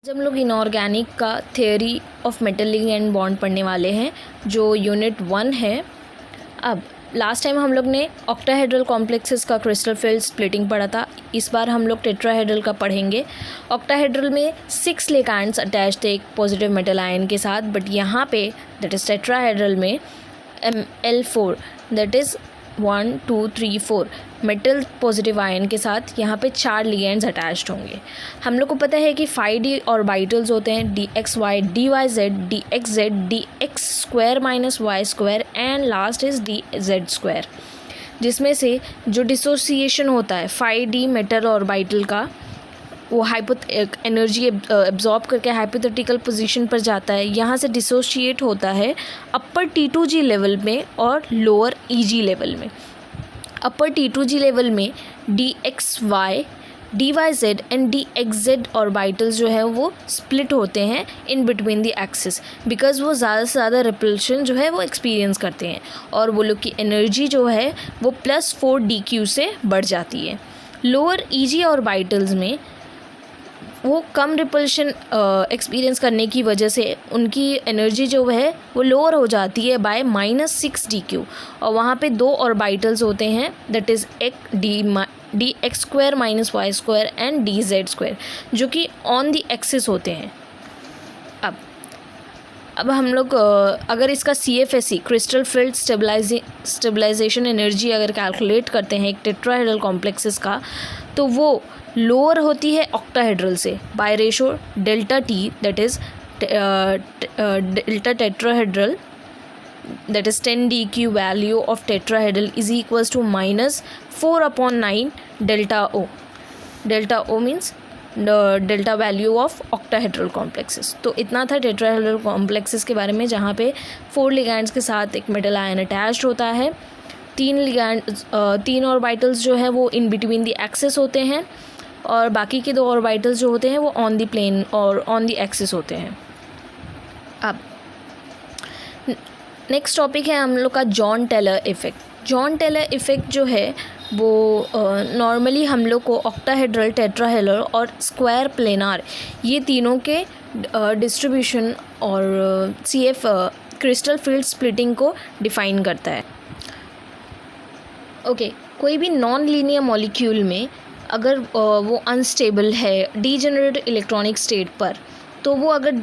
आज हम लोग इनऑर्गेनिक का theory of metal link and bond पढ़ने वाले हैं जो यूनिट 1 है। अब लास्ट टाइम हम लोग ने ऑक्टाहेड्रल कॉम्प्लेक्सेस का क्रिस्टल फील्ड स्प्लिटिंग पढ़ा था। इस बार हम लोग टेट्राहेड्रल का पढ़ेंगे। ऑक्टाहेड्रल में 6 लिगैंड्स अटैच थे एक पॉजिटिव मेटल आयन के साथ, बट यहाँ पे दैट इज़ टेट्राहेड्रल में Ml4 that is 1 2 3 4 metal positive ion के साथ यहाँ पे 4 लिगेंड्स अटैच्ड होंगे। हम लोग को पता है कि 5d ऑर्बिटल्स होते हैं dxy dyz dxz dx square minus y square and last is dz square, जिसमें से जो डिसोसिएशन होता है 5d मेटल ऑर्बिटल का वो एनर्जी एब्जॉर्ब करके हाइपोथेटिकल पोजीशन पर जाता है। यहाँ से डिसोशिएट होता है अपर T2g लेवल में और लोअर EG लेवल में। अपर T2g लेवल में dxy dyz and dxz orbitals जो है वो स्प्लिट होते हैं in between the axis, because वो ज़्यादा से ज़्यादा रिपल्शन जो है वो एक्सपीरियंस करते हैं और वो लोग की एनर्जी जो है वो +4 dq से बढ़ जाती है। लोअर EG ऑर्बिटल्स में वो कम रिपल्शन एक्सपीरियंस करने की वजह से उनकी एनर्जी जो है वो लोअर हो जाती है बाय -6 dq, और वहाँ पे 2 ऑर्बिटल्स होते हैं that is dx square minus y square and dz square, जो कि ऑन द एक्सिस होते हैं। अब हम लोग अगर इसका CFSE crystal field stabilisation energy अगर कैलकुलेट करते हैं एक टेट्राहेड्रल कॉम्प्लेक्सेस का, तो वो लोअर होती है ऑक्टाहेड्रल से bye ratio delta T that is delta tetrahedral that is 10 dq value of tetrahedral is equals to -4/9 delta O. Delta O means the delta value of octahedral complexes. तो इतना था tetrahedral complexes के बारे में, जहाँ पे 4 ligands के साथ एक मेटल आयन अटैच्ड होता है। 3 ऑर्बिटल्स जो है वो इन बिटवीन द एक्सिस होते हैं और बाकी के 2 ऑर्बिटल्स जो होते हैं वो ऑन द प्लेन और ऑन द एक्सिस होते हैं। अब नेक्स्ट टॉपिक है हम लोग का Jahn Teller effect. Jahn Teller effect जो है वो नॉर्मली हम लोग को ऑक्टाहेड्रल, टेट्राहेड्रल और स्क्वायर प्लेनार ये तीनों के डिस्ट्रीब्यूशन और CF क्रिस्टल फील्ड स्प्लिटिंग को डिफ़ाइन करता है। ओके, कोई भी नॉन लीनियर मॉलिक्यूल में अगर वो अनस्टेबल है डीजेनरेट इलेक्ट्रॉनिक स्टेट पर, तो वो अगर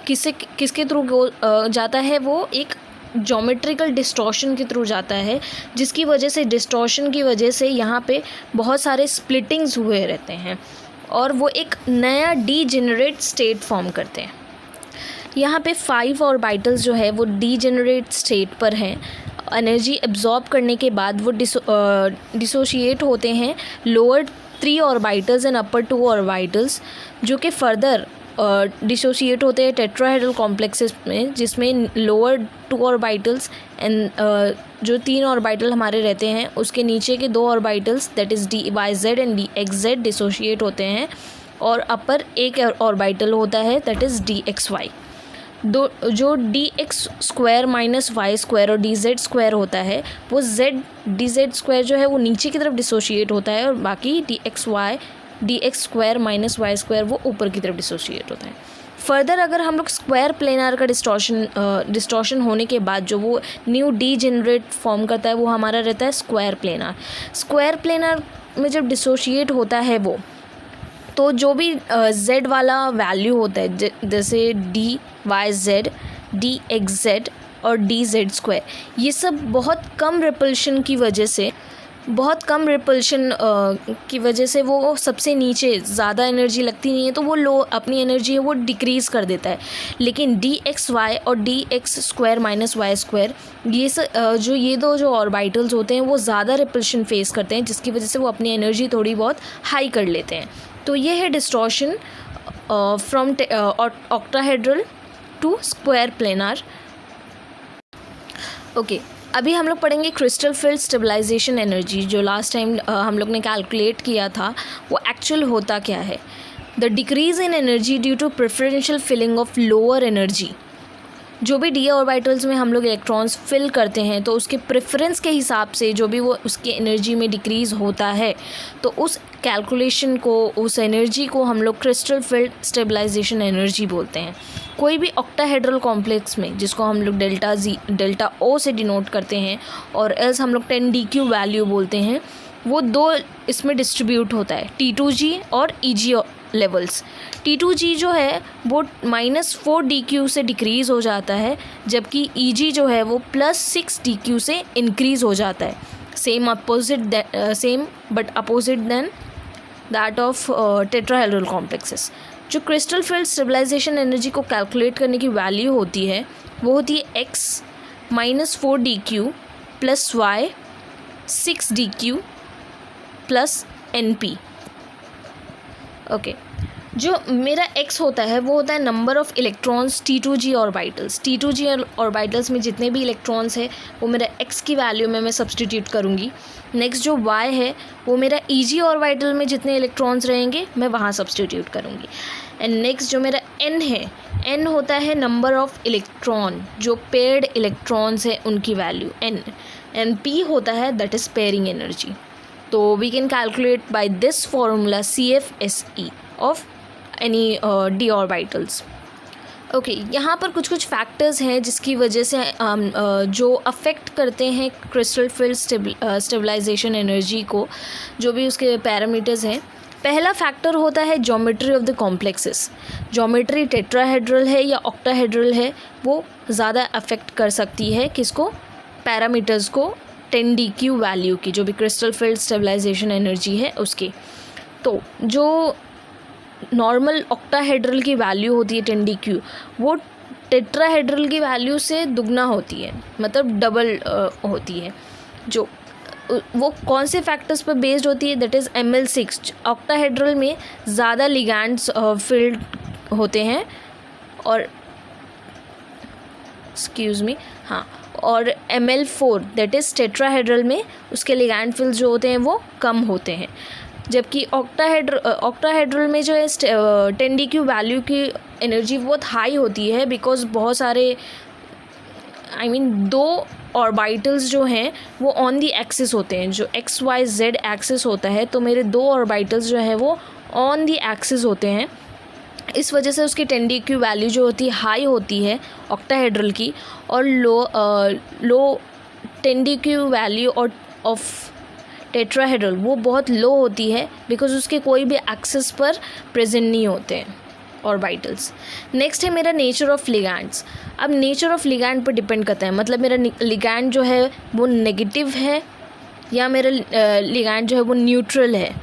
किसके थ्रू जाता है, वो एक ज्योमेट्रिकल डिस्टॉर्शन के थ्रू जाता है, जिसकी वजह से डिस्टॉर्शन की वजह से यहाँ पे बहुत सारे स्प्लिटिंग्स हुए रहते हैं और वो एक नया डीजेनरेट स्टेट फॉर्म करते हैं। यहाँ पे 5 ऑर्बिटल्स जो है वो डीजेनरेट स्टेट पर हैं। एनर्जी एब्जॉर्ब करने के बाद वो डिसोशिएट होते हैं lower 3 orbitals and upper 2 orbitals, जो कि फर्दर डिसोशिएट होते हैं टेट्राहेड्रल कॉम्प्लेक्सेस में, जिसमें लोअर 2 ऑर्बिटल्स एंड जो 3 ऑर्बिटल हमारे रहते हैं उसके नीचे के 2 orbitals that is dyz and dxz dissociate होते हैं और अपर एक ऑर्बिटल होता है दैट इज़ dxy। जो dx square minus y square और dz स्क्वायर होता है वो dz स्क्वायर जो है वो नीचे की तरफ डिसोशिएट होता है और बाकी dx square minus y square वो ऊपर की तरफ डिसोशिएट होता है। फर्दर अगर हम लोग स्क्वायर प्लेनार का डिस्टॉर्शन होने के बाद जो वो न्यू डीजेनरेट फॉर्म करता है वो हमारा रहता है स्क्वायर प्लेनार। स्क्वायर प्लेनार में जब डिसोशिएट होता है वो, तो जो भी z वाला वैल्यू होता है जैसे dyz dxz और dz स्क्वायर, ये सब बहुत कम रिपल्शन की वजह से वो सबसे नीचे ज़्यादा एनर्जी लगती नहीं है, तो वो अपनी एनर्जी है वो डिक्रीज़ कर देता है। लेकिन dxy और dx square minus y square ये दो जो ऑर्बिटल्स होते हैं वो ज़्यादा रिपल्शन फेस करते हैं, जिसकी वजह से वो अपनी एनर्जी थोड़ी बहुत हाई कर लेते हैं। तो ये है distortion from octahedral to square planar. Okay, अभी हम लोग पढ़ेंगे क्रिस्टल फील्ड स्टेबलाइजेशन एनर्जी। जो लास्ट टाइम हम लोग ने कैलकुलेट किया था वो एक्चुअल होता क्या है। The decrease in energy due to preferential filling of lower energy जो भी डी ऑर्बिटल्स में हम लोग इलेक्ट्रॉन्स फिल करते हैं तो उसके प्रेफरेंस के हिसाब से जो भी वो उसकी एनर्जी में डिक्रीज़ होता है तो उस कैलकुलेशन को, उस एनर्जी को हम लोग क्रिस्टल फील्ड स्टेबलाइजेशन एनर्जी बोलते हैं। कोई भी ऑक्टाहेड्रल कॉम्प्लेक्स में, जिसको हम लोग डेल्टा ओ से डिनोट करते हैं और एल्स हम लोग 10 DQ वैल्यू बोलते हैं, वो दो इसमें डिस्ट्रीब्यूट होता है, T2G और EG लेवल्स। T2G जो है वो -4 DQ से डिक्रीज़ हो जाता है, जबकि EG जो है वो +6 DQ से इंक्रीज़ हो जाता है। Same but opposite then that of tetrahedral complexes. जो क्रिस्टल फील्ड स्टेबलाइजेशन एनर्जी को कैलकुलेट करने की वैल्यू होती है वो होती है x -4 DQ + y 6 DQ + NP। Okay, जो मेरा x होता है वो होता है number of electrons T2G orbitals. T2G orbitals में जितने भी इलेक्ट्रॉन्स है वो मेरा x की वैल्यू में मैं सब्सटीट्यूट करूँगी। नेक्स्ट जो y है वो मेरा EG ऑर्बिटल में जितने इलेक्ट्रॉन्स रहेंगे मैं वहाँ सब्सटीट्यूट करूँगी। एंड नेक्स्ट जो मेरा n है, n होता है नंबर ऑफ़ इलेक्ट्रॉन, जो पेयर्ड इलेक्ट्रॉन्स है उनकी वैल्यू n, एंड p होता है दैट इज़ पेयरिंग एनर्जी। तो we can calculate by this formula CFSE of any d orbitals. Okay, यहाँ पर कुछ फैक्टर्स हैं जिसकी वजह से जो अफेक्ट करते हैं क्रिस्टल फील्ड स्टेबलाइजेशन एनर्जी को, जो भी उसके पैरामीटर्स हैं। पहला फैक्टर होता है geometry of the complexes. Geometry tetrahedral है या ऑक्टाहेड्रल है वो ज़्यादा अफेक्ट कर सकती है किसको, पैरामीटर्स को, 10 DQ वैल्यू की, जो भी क्रिस्टल फील्ड स्टेबलाइजेशन एनर्जी है उसकी। तो जो नॉर्मल ऑक्टाहेड्रल की वैल्यू होती है 10 DQ, वो टेट्राहेड्रल की वैल्यू से दुगना होती है, मतलब डबल होती है। जो वो कौन से फैक्टर्स पर बेस्ड होती है, दैट इज़ ML6। ऑक्टाहेड्रल में ज़्यादा लिगैंड्स फील्ड होते हैं और और ML4 दैट इज़ टेट्राहेड्रल में उसके लिगैंड फील्ड जो होते हैं वो कम होते हैं। जबकि ऑक्टाहेड्रल में जो है 10 DQ वैल्यू की एनर्जी बहुत हाई होती है, बिकॉज बहुत सारे दो ऑर्बिटल्स जो हैं वो ऑन दी एक्सिस होते हैं, जो XYZ एक्सिस होता है, तो मेरे दो ऑर्बिटल्स जो है वो ऑन दी एक्सिस होते हैं। इस वजह से उसकी 10 DQ वैल्यू जो होती है हाई होती है ऑक्टाहेड्रल की, और लो 10 DQ वैल्यू और ऑफ टेट्राहेड्रल वो बहुत लो होती है, बिकॉज उसके कोई भी एक्सिस पर प्रेजेंट नहीं होते हैं ऑर्बिटल्स। नेक्स्ट है मेरा नेचर ऑफ लिगैंड्स। अब नेचर ऑफ लिगैंड पर डिपेंड करता है, मतलब मेरा लिगैंड जो है वो नेगेटिव है या मेरा लिगैंड जो है वो न्यूट्रल है,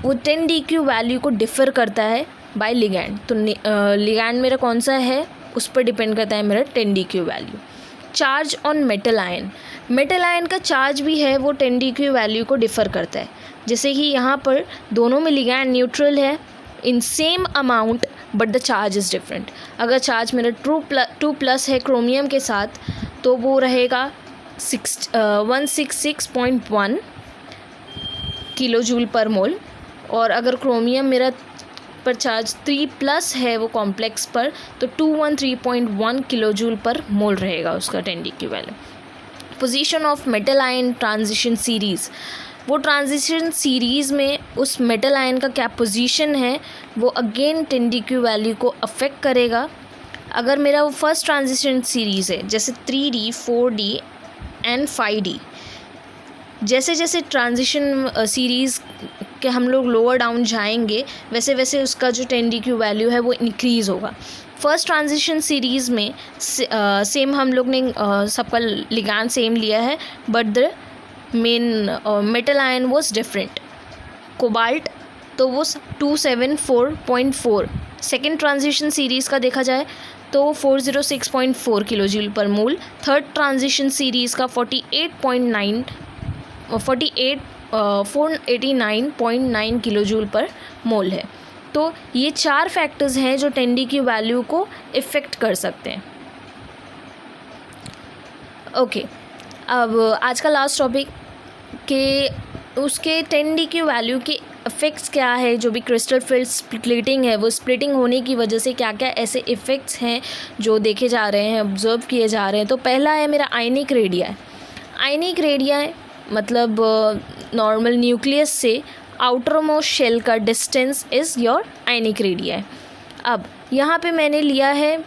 वो 10 DQ वैल्यू को डिफ़र करता है बाय लिगैंड। तो लिगैंड मेरा कौन सा है उस पर डिपेंड करता है मेरा 10 DQ value. Charge on metal ion, metal ion का चार्ज भी है वो 10 DQ वैल्यू को डिफ़र करता है। जैसे कि यहाँ पर दोनों में लिगैंड न्यूट्रल है in same amount, but the charge is different. अगर चार्ज मेरा 2+ है क्रोमियम के साथ, तो वो रहेगा 166.1 किलोजूल पर मोल, और अगर क्रोमियम मेरा पर चार्ज 3+ है वो कॉम्प्लेक्स पर, तो 213.1 किलोजूल पर मोल रहेगा उसका 10 DQ value. Position of metal ion transition series, वो ट्रांजिशन सीरीज़ में उस मेटल आयन का क्या पोजीशन है वो अगेन 10 DQ वैल्यू को अफेक्ट करेगा। अगर मेरा वो फर्स्ट ट्रांजिशन सीरीज़ है, जैसे 3D 4D एंड 5D, जैसे जैसे ट्रांजिशन सीरीज़ के हम लोग लोअर डाउन जाएंगे वैसे वैसे उसका जो 10 DQ वैल्यू है वो इंक्रीज़ होगा। फर्स्ट ट्रांजिशन सीरीज़ में सेम हम लोग ने सबका लिगैंड सेम लिया है, but the main metal ion was different. Cobalt तो वो 274.4। सेकेंड ट्रांजिशन सीरीज़ का देखा जाए तो 406.4 किलोजूल पर मोल। थर्ड ट्रांजिशन सीरीज़ का 489.9 किलोजूल पर मोल है। तो ये चार फैक्टर्स हैं जो 10 DQ वैल्यू को इफ़ेक्ट कर सकते हैं। ओके, अब आज का लास्ट टॉपिक के उसके 10 DQ वैल्यू के इफ़ेक्ट्स क्या है, जो भी क्रिस्टल फील्ड स्प्लिटिंग है वो स्प्लिटिंग होने की वजह से क्या क्या ऐसे इफ़ेक्ट्स हैं जो देखे जा रहे हैं, ऑब्जर्व किए जा रहे हैं। तो पहला है मेरा आयनिक रेडिया। आयनिक रेडिया मतलब नॉर्मल न्यूक्लियस से आउटर मोस्ट शेल का distance is your ionic radii. अब यहाँ पे मैंने लिया है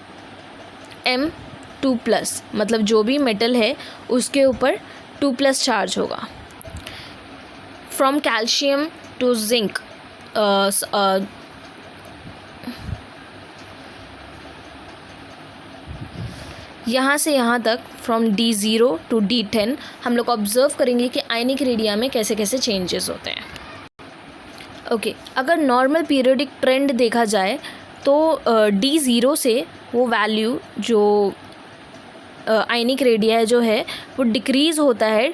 M2+, मतलब जो भी मेटल है उसके ऊपर 2+ चार्ज होगा। फ्रॉम कैल्शियम टू जिंक, यहाँ से यहाँ तक फ्रॉम D0 टू D10 हम लोग ऑब्ज़र्व करेंगे कि आयनिक रेडिया में कैसे कैसे चेंजेस होते हैं। ओके, अगर नॉर्मल पीरियोडिक ट्रेंड देखा जाए तो D0 से वो वैल्यू जो आयनिक रेडिया जो है वो डिक्रीज़ होता है,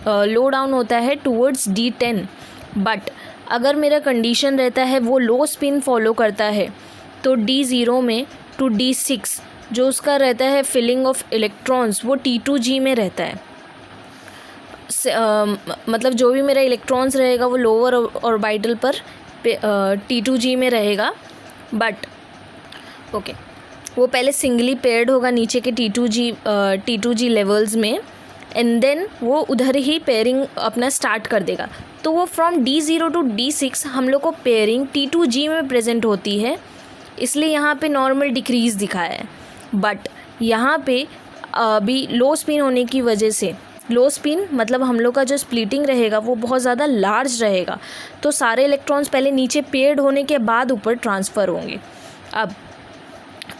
लो डाउन होता है टूवर्ड्स D10। बट अगर मेरा कंडीशन रहता है वो लो स्पिन फॉलो करता है तो D0 में टू D6 जो उसका रहता है फिलिंग ऑफ इलेक्ट्रॉन्स वो T2G में रहता है। मतलब जो भी मेरा इलेक्ट्रॉन्स रहेगा वो लोअर ऑर्बिटल पर T2G में रहेगा। बट ओके, वो पहले सिंगली पेयर्ड होगा नीचे के T2G लेवल्स में, एंड देन वो उधर ही पेयरिंग अपना स्टार्ट कर देगा। तो वो फ्रॉम D0 टू D6 हम लोग को पेयरिंग T2G में प्रेजेंट होती है, इसलिए यहाँ पे नॉर्मल डिक्रीज़ दिखाया है। बट यहाँ पे अभी लो स्पिन होने की वजह से, लो स्पिन मतलब हम लोग का जो स्प्लिटिंग रहेगा वो बहुत ज़्यादा लार्ज रहेगा, तो सारे इलेक्ट्रॉन्स पहले नीचे पेयर्ड होने के बाद ऊपर ट्रांसफ़र होंगे। अब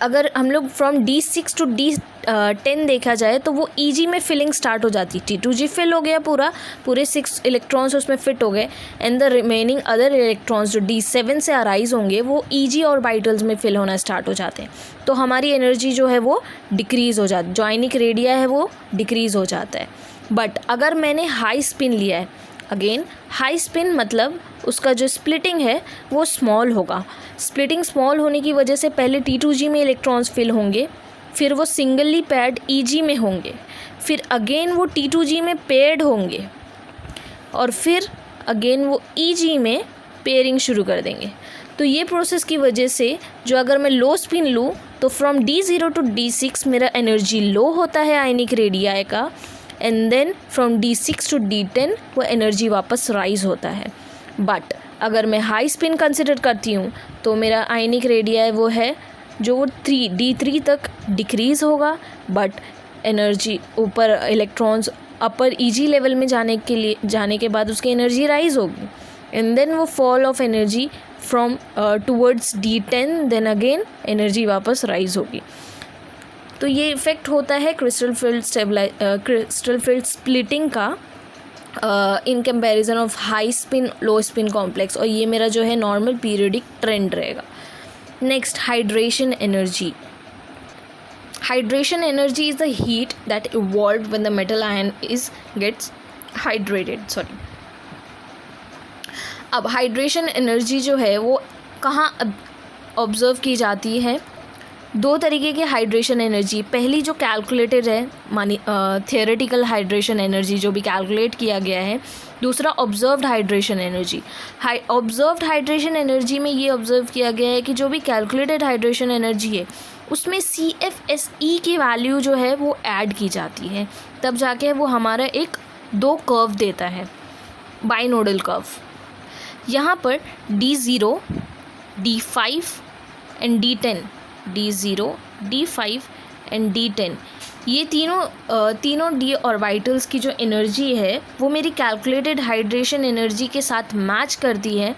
अगर हम लोग फ्रॉम D6 टू D10 देखा जाए तो वो EG में फिलिंग स्टार्ट हो जाती है। T2G फिल हो गया, पूरे 6 इलेक्ट्रॉन्स उसमें फिट हो गए, and the remaining other electrons जो D7 से अराइज होंगे वो EG ऑर्बिटल्स में फिल होना स्टार्ट हो जाते हैं। तो हमारी एनर्जी जो है वो डिक्रीज़ हो जाती है, जो आयनिक रेडिया है वो डिक्रीज़ हो जाता है। बट अगर मैंने हाई स्पिन लिया है, अगेन हाई स्पिन मतलब उसका जो स्प्लिटिंग है वो स्मॉल होगा। स्प्लिटिंग स्मॉल होने की वजह से पहले T2G में इलेक्ट्रॉन्स फिल होंगे, फिर वो सिंगली पेयर्ड EG में होंगे, फिर अगेन वो T2G में पेयर्ड होंगे, और फिर अगेन वो EG में पेयरिंग शुरू कर देंगे। तो ये प्रोसेस की वजह से जो अगर मैं लो स्पिन लूँ तो फ्रॉम D0 टू D6 मेरा एनर्जी लो होता है आयनिक रेडिया का, and then from D6 to D10 वो एनर्जी वापस राइज होता है। बट अगर मैं हाई स्पिन कंसिडर करती हूँ तो मेरा आयनिक रेडिया वो है जो वो D3 तक डिक्रीज़ होगा, बट एनर्जी ऊपर इलेक्ट्रॉन्स अपर EG लेवल में जाने के बाद उसकी एनर्जी राइज होगी, एंड देन वो fall of energy from towards D10, then again energy वापस राइज होगी। तो ये इफ़ेक्ट होता है क्रिस्टल फील्ड स्प्लिटिंग का in comparison of high spin low spin complex, और ये मेरा जो है नॉर्मल पीरियोडिक ट्रेंड रहेगा। Next, hydration energy. Hydration energy is the heat that evolve when the metal ion gets hydrated. अब हाइड्रेशन एनर्जी जो है वो कहाँ ऑब्ज़र्व की जाती है? दो तरीके की हाइड्रेशन एनर्जी। पहली जो कैलकुलेटेड है, मानी थियोरेटिकल हाइड्रेशन एनर्जी जो भी कैलकुलेट किया गया है। दूसरा observed hydration energy. Observed hydration energy में ये ऑब्जर्व किया गया है कि जो भी कैलकुलेटेड हाइड्रेशन एनर्जी है उसमें CFSE की वैल्यू जो है वो ऐड की जाती है, तब जाके वो हमारा एक दो कर्व देता है, बाइनोडल कर्व। यहाँ पर D0, D5 and D10, D0, D5 and D10, ये तीनों D ऑर्बिटल्स की जो एनर्जी है वो मेरी कैलकुलेटेड हाइड्रेशन एनर्जी के साथ मैच करती है,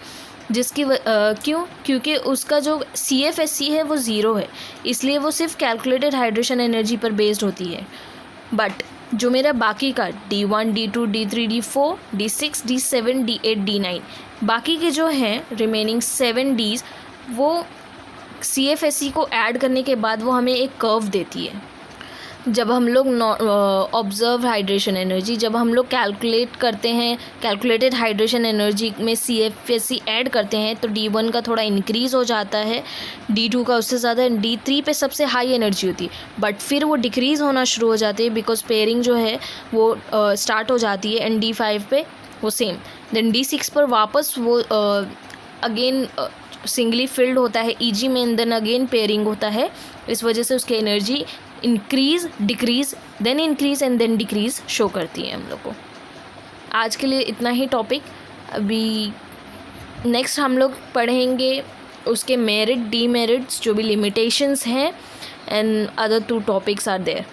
जिसकी क्योंकि उसका जो CFSE है वो 0 है, इसलिए वो सिर्फ कैलकुलेटेड हाइड्रेशन एनर्जी पर बेस्ड होती है। बट जो मेरा बाकी का D1, D2, D3, D4, D6, D7, D8, D9, बाकी के जो हैं रिमेनिंग 7 Ds, वो CFSE को ऐड करने के बाद वो हमें एक कर्व देती है। जब हम लोग ऑब्जर्व हाइड्रेशन एनर्जी, जब हम लोग कैलकुलेट करते हैं, कैलकुलेटेड हाइड्रेशन एनर्जी में CFSE ऐड करते हैं तो D1 का थोड़ा इंक्रीज़ हो जाता है, D2 का उससे ज़्यादा, D3 पे सबसे हाई एनर्जी होती है, बट फिर वो डिक्रीज़ होना शुरू हो जाती है बिकॉज पेयरिंग जो है वो स्टार्ट हो जाती है, एंड D5 पे वो सेम। देन D6 पर वापस वो अगेन सिंगली फिल्ड होता है EG में, देन अगेन पेयरिंग होता है, इस वजह से उसकी energy increase decrease then increase and then decrease show करती है हम लोग को। आज के लिए इतना ही टॉपिक। अभी नेक्स्ट हम लोग पढ़ेंगे उसके मेरिट डीमेरिट्स, जो भी लिमिटेशंस हैं, and other 2 topics are there.